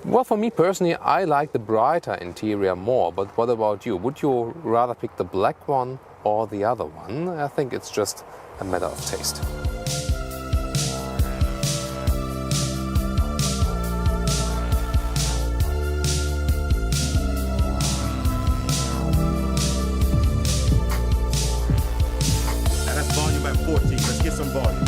Well, for me personally, I like the brighter interior more, but what about you? Would you rather pick the black one or the other one? I think it's just a matter of taste. That's volume at 14. Let's get some volume.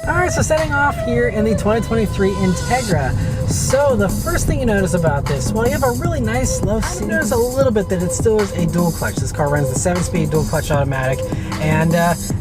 Alright, so setting off here in the 2023 Integra. So the first thing you notice about this, well, you have a really nice low seat. You notice a little bit that it still is a dual clutch. This car runs the 7-speed dual clutch automatic, and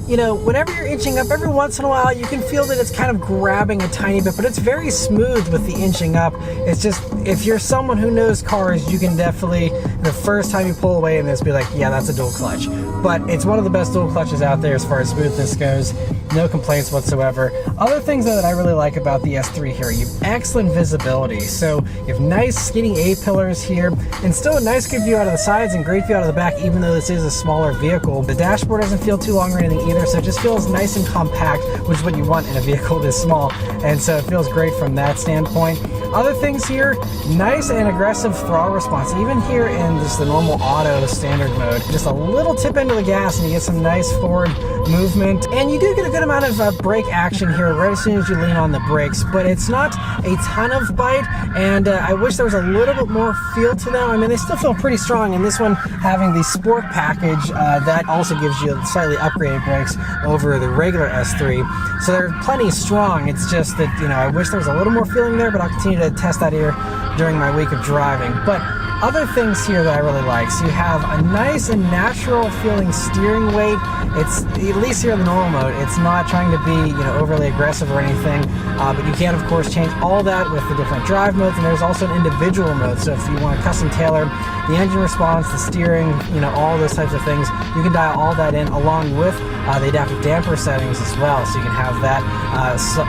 you know, whenever you're inching up, every once in a while you can feel that it's kind of grabbing a tiny bit, but it's very smooth with the inching up. It's just, if you're someone who knows cars, you can definitely, the first time you pull away in this, be like, yeah, that's a dual clutch. But it's one of the best dual clutches out there as far as smoothness goes. No complaints whatsoever. Other things though that I really like about the S3 here, you have excellent visibility. So you have nice skinny A-pillars here, and still a nice good view out of the sides and great view out of the back, even though this is a smaller vehicle. The dashboard doesn't feel too long or anything either, so it just feels nice and compact, which is what you want in a vehicle this small. And so it feels great from that standpoint. Other things here, nice and aggressive throttle response, even here in just the normal auto standard mode. Just a little tip into the gas and you get some nice forward movement, and you do get a good amount of brake action here right as soon as you lean on the brakes, but it's not a ton of bite, and I wish there was a little bit more feel to them. I mean, they still feel pretty strong, and this one having the Sport package, that also gives you slightly upgraded brakes over the regular S3, so they're plenty strong. It's just that, you know, I wish there was a little more feeling there, but I'll continue to test that here during my week of driving. But other things here that I really like, so you have a nice and natural feeling steering weight. It's, at least here in the normal mode, it's not trying to be, you know, overly aggressive or anything, but you can of course change all that with the different drive modes, and there's also an individual mode, so if you want to custom tailor the engine response, the steering, you know, all those types of things, you can dial all that in along with the adaptive damper settings as well, so you can have that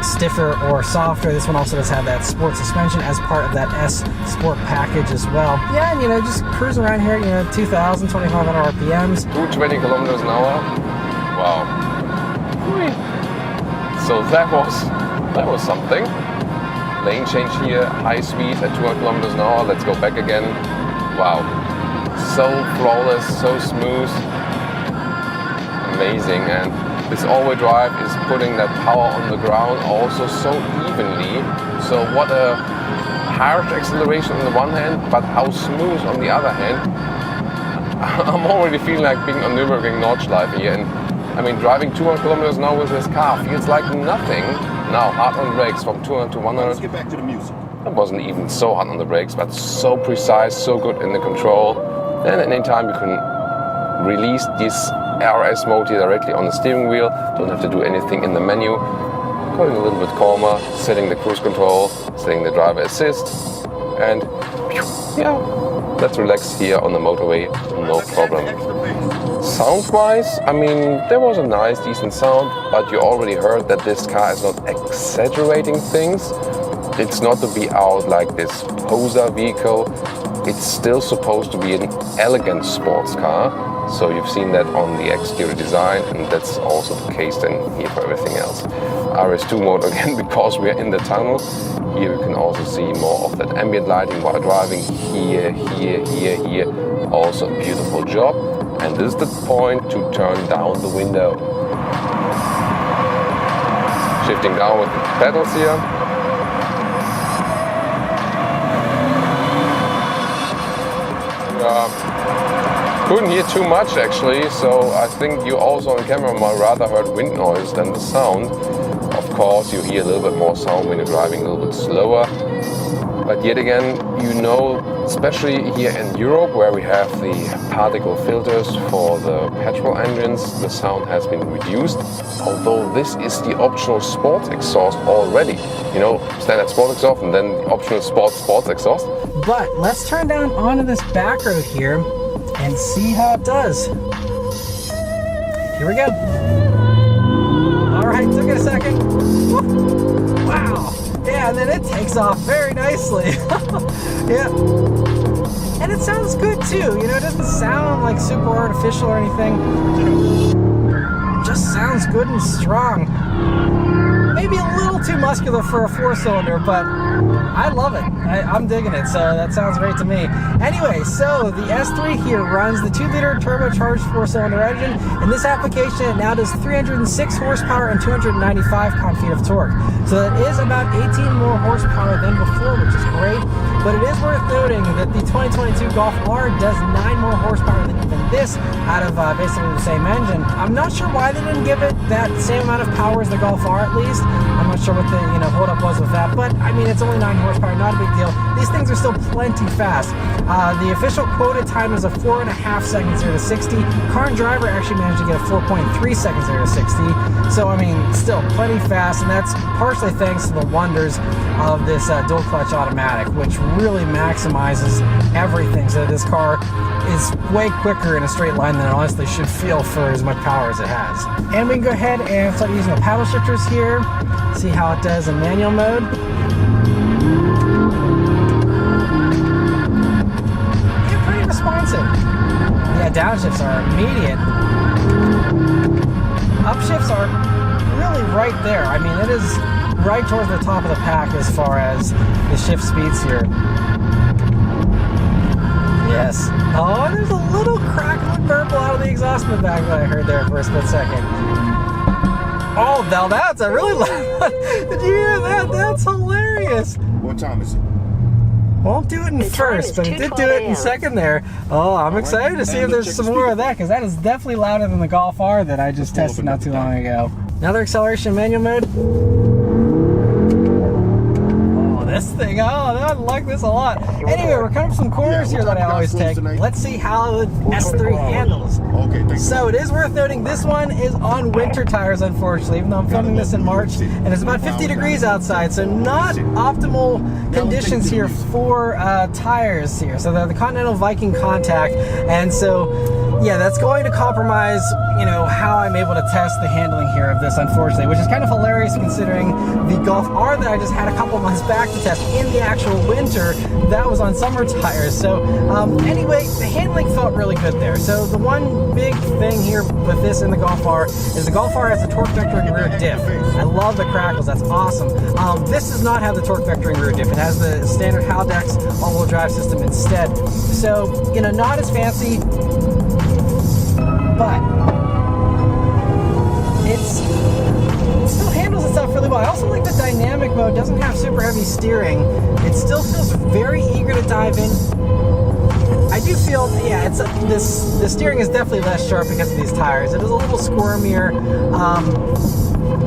stiffer or softer. This one also does have that sport suspension as part of that S Sport package as well. Yeah, and you know, just cruising around here, you know, 2,000, 2,500 RPMs. 220 kilometers an hour. Wow. So that was something. Lane change here, high speed at 200 kilometers an hour. Let's go back again. Wow. So flawless, so smooth. Amazing. And this all-wheel drive is putting that power on the ground also so evenly. So what a harsh acceleration on the one hand, but how smooth on the other hand. I'm already feeling like being on Nürburgring Nordschleife here, and I mean, driving 200 kilometers an hour with this car feels like nothing. Now, hard on brakes from 200 to 100. Let's get back to the music. It wasn't even so hard on the brakes, but so precise, so good in the control. And at any time you can release this RS mode here directly on the steering wheel. Don't have to do anything in the menu. Going a little bit calmer, setting the cruise control, setting the driver assist, and yeah, let's relax here on the motorway, no problem. Sound-wise, I mean, there was a nice, decent sound, but you already heard that this car is not exaggerating things. It's not to be out like this poser vehicle. It's still supposed to be an elegant sports car. So you've seen that on the exterior design, and that's also the case then here for everything else. RS2 mode again, because we are in the tunnel. Here you can also see more of that ambient lighting while driving. Here. Also a beautiful job. And this is the point to turn down the window. Shifting down with the pedals here. Couldn't hear too much actually, so I think you also on camera might rather heard wind noise than the sound. Of course, you hear a little bit more sound when you're driving a little bit slower. But yet again, you know, especially here in Europe where we have the particle filters for the petrol engines, the sound has been reduced. Although this is the optional sports exhaust already. You know, standard sport exhaust and then the optional sports exhaust. But let's turn down onto this back road here and see how it does. Here we go. All right, took it a second. Wow. Yeah, and then it takes off very nicely. Yeah. And it sounds good too. You know, it doesn't sound like super artificial or anything. It just sounds good and strong. Maybe a little too muscular for a 4-cylinder, but I love it. I'm digging it, so that sounds great to me. Anyway, so the S3 here runs the 2-liter turbocharged 4-cylinder engine. In this application, it now does 306 horsepower and 295 pound-feet of torque. So that is about 18 more horsepower than before, which is great. But it is worth noting that the 2022 Golf R does 9 more horsepower than even this out of basically the same engine. I'm not sure why they didn't give it that same amount of power as the Golf R at least. I'm not sure what the hold up was with that, but I mean it's only 9 horsepower, not a big deal. These things are still plenty fast. The official quoted time is a 4.5 seconds 0 to 60. Car and Driver actually managed to get a 4.3 seconds 0 to 60. So I mean, still plenty fast, and that's partially thanks to the wonders of this dual clutch automatic, which really maximizes everything. So this car is way quicker in a straight line than it honestly should feel for as much power as it has. And we can go ahead and start using the paddle shifters here. See how it does in manual mode. Yeah, pretty responsive. Yeah, downshifts are immediate. Upshifts are really right there. I mean, it is right towards the top of the pack as far as the shift speeds here. Yes. Oh, there's a little crackle and burble out of the exhaust in the back that I heard there for a split second. Oh, now that's a really loud one. Did you hear that? That's hilarious. What time is it? Won't do it in first, but it did do it in second there. Oh, I'm excited to see if there's some more of that, because that is definitely louder than the Golf R that I just tested not too long ago. Another acceleration manual mode. This thing, I like this a lot. Anyway, we're coming up some corners here that I always take. Let's see how the S3 handles. Okay, so it is worth noting this one is on winter tires, unfortunately, even though I'm filming this in March, and it's about 50 degrees outside, so not optimal conditions here for tires here. So they're the Continental Viking Contact, and so yeah, that's going to compromise, how I'm able to test the handling here of this, unfortunately, which is kind of hilarious considering the Golf R that I just had a couple months back to test in the actual winter, that was on summer tires. So anyway, the handling felt really good there. So the one big thing here with this in the Golf R is the Golf R has a torque vectoring rear diff. I love the crackles, that's awesome. This does not have the torque vectoring rear diff. It has the standard Haldex all-wheel drive system instead. So, not as fancy, but it still handles itself really well. I also like the dynamic mode. It doesn't have super heavy steering. It still feels very eager to dive in. I do feel, yeah, the steering is definitely less sharp because of these tires. It is a little squirmier.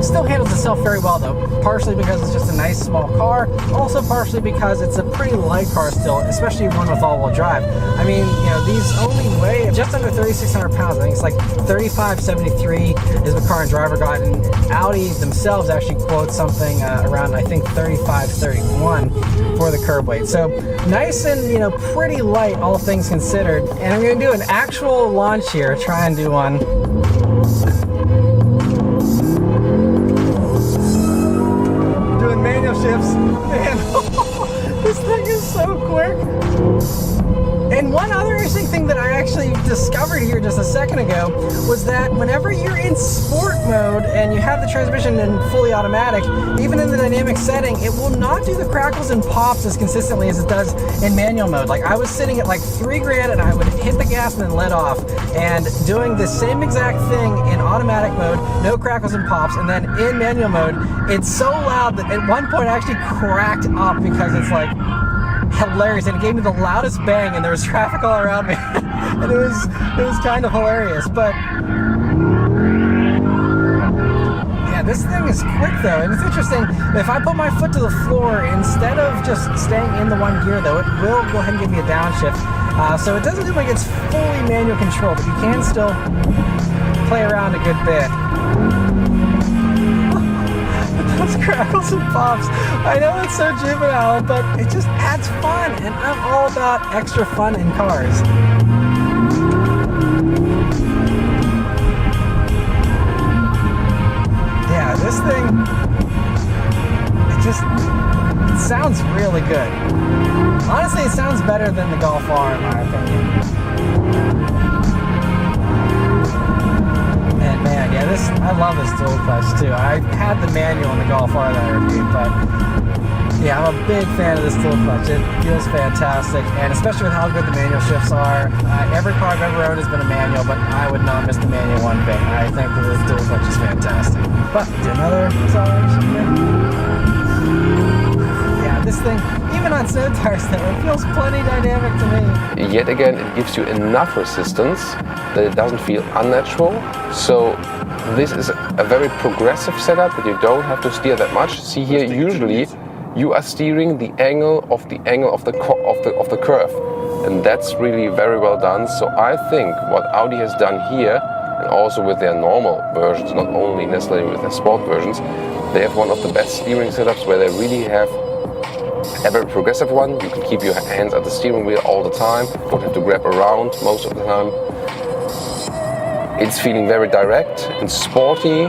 Still handles itself very well though, partially because it's just a nice small car, also partially because it's a pretty light car still, especially one with all-wheel drive. I mean, these only weigh just under 3,600 pounds. I think it's like 3,573 is what Car and Driver got, and Audi themselves actually quote something around, I think, 3,531 for the curb weight. So nice and, pretty light, all things considered. And I'm going to do an actual launch here, try and do one. Manual shifts, man. This thing is so quick. And one other interesting thing that I actually discovered here just a second ago was that whenever you're in sport mode and you have the transmission in fully automatic, even in the dynamic setting, it will not do the crackles and pops as consistently as it does in manual mode. Like, I was sitting at like 3 grand and I would hit the gas and then let off, and doing the same exact thing in automatic mode, no crackles and pops, and then in manual mode, it's so loud that at one point I actually cracked up because it's like hilarious, and it gave me the loudest bang, and there was traffic all around me. And it was kind of hilarious. But yeah, Yeah, this thing is quick though, and it's interesting. If I put my foot to the floor, instead of just staying in the one gear though, it will go ahead and give me a downshift. So it doesn't look like it's fully manual control, but you can still play around a good bit. Those crackles and pops. I know it's so juvenile, but it just adds fun, and I'm all about extra fun in cars. Yeah, this thing, it sounds really good. Honestly, it sounds better than the Golf R in my opinion. And man, yeah, I love this dual clutch too. I had the manual in the Golf R that I reviewed, but yeah, I'm a big fan of this dual clutch. It feels fantastic, and especially with how good the manual shifts are. Every car I've ever owned has been a manual, but I would not miss the manual one bit. I think that this dual clutch is fantastic. But another acceleration here. Yeah, this thing, even on snow tires though, it feels plenty dynamic to me. Yet again, it gives you enough resistance that it doesn't feel unnatural. So this is a very progressive setup, but you don't have to steer that much. See here, usually you are steering the angle of the curve, and that's really very well done. So I think what Audi has done here, and also with their normal versions, not only necessarily with their sport versions, they have one of the best steering setups where they really have a very progressive one. You can keep your hands at the steering wheel all the time, don't have to grab around most of the time. It's feeling very direct and sporty,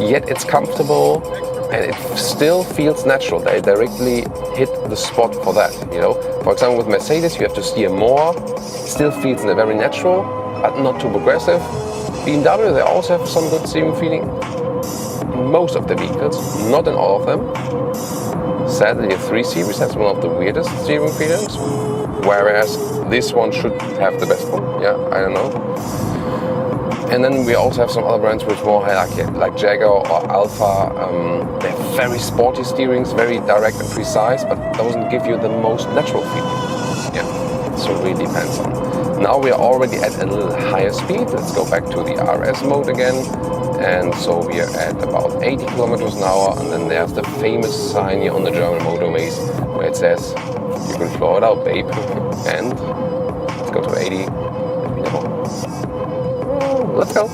yet it's comfortable, and it still feels natural. They directly hit the spot for that, you know. For example, with Mercedes, you have to steer more. It still feels very natural, but not too progressive. BMW, they also have some good steering feeling in most of the vehicles, not in all of them. Sadly, the 3 Series has one of the weirdest steering feelings, whereas this one should have the best one. Yeah, I don't know. And then we also have some other brands which more like Jaguar or Alfa. They have very sporty steerings, very direct and precise, but doesn't give you the most natural feeling. Yeah, so it really depends on. Now we are already at a little higher speed. Let's go back to the RS mode again. And so we are at about 80 kilometers an hour. And then there's the famous sign here on the German motorways where it says, "You can floor it out, babe." And let's go to 80. Let's go.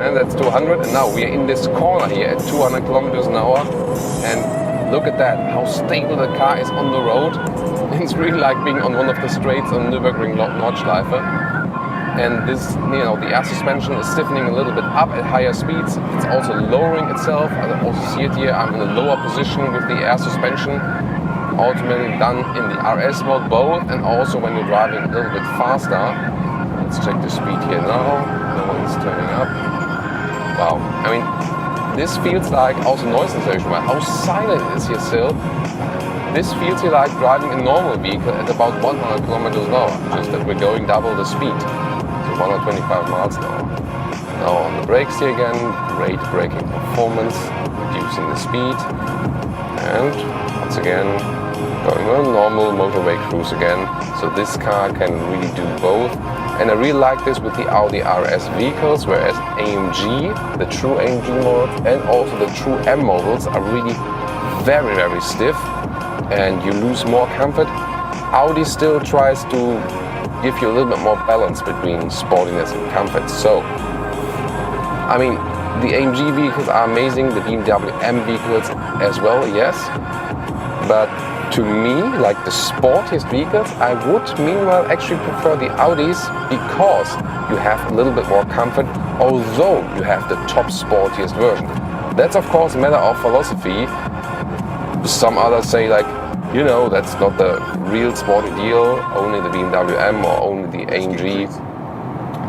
And that's 200, and now we are in this corner here at 200 kilometers an hour, and look at that, how stable the car is on the road. It's really like being on one of the straights on Nürburgring Nordschleife. And this, you know, the air suspension is stiffening a little bit up at higher speeds. It's also lowering itself. I also see it here. I'm in a lower position with the air suspension, ultimately done in the RS mode both, and also when you're driving a little bit faster. Let's check the speed here now. No one's turning up. Wow. I mean, this feels like also noise insulation. How silent it is here still. This feels here like driving a normal vehicle at about 100 kilometers an hour, just that we're going double the speed. 125 miles an hour. Now on the brakes here again, great braking performance, reducing the speed, and once again going on normal motorway cruise again. So this car can really do both, and I really like this with the Audi RS vehicles, whereas AMG, the true AMG models and also the true M models are really very, very stiff, and you lose more comfort. Audi still tries to give you a little bit more balance between sportiness and comfort. So, I mean, the AMG vehicles are amazing, the BMW M vehicles as well, yes. But to me, like the sportiest vehicles, I would meanwhile actually prefer the Audis because you have a little bit more comfort, although you have the top sportiest version. That's of course a matter of philosophy. Some others say like, you know, that's not the real sporty deal, only the BMW M or only the AMG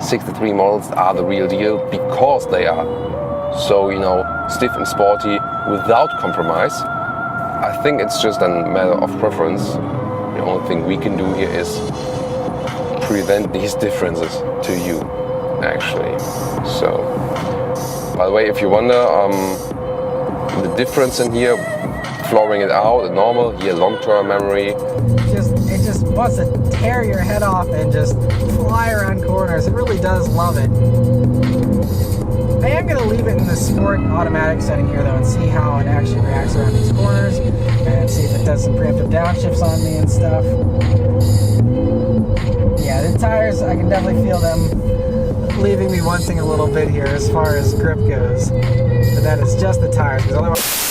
63 models are the real deal because they are so, you know, stiff and sporty without compromise. I think it's just a matter of preference. The only thing we can do here is present these differences to you, actually. So, by the way, if you wonder, the difference in here, flooring it out, normal, here long-term memory. It just wants to tear your head off and just fly around corners. It really does love it. I am going to leave it in the sport automatic setting here though and see how it actually reacts around these corners and see if it does some preemptive downshifts on me and stuff. Yeah, the tires, I can definitely feel them leaving me wanting a little bit here as far as grip goes. But that is just the tires, because otherwise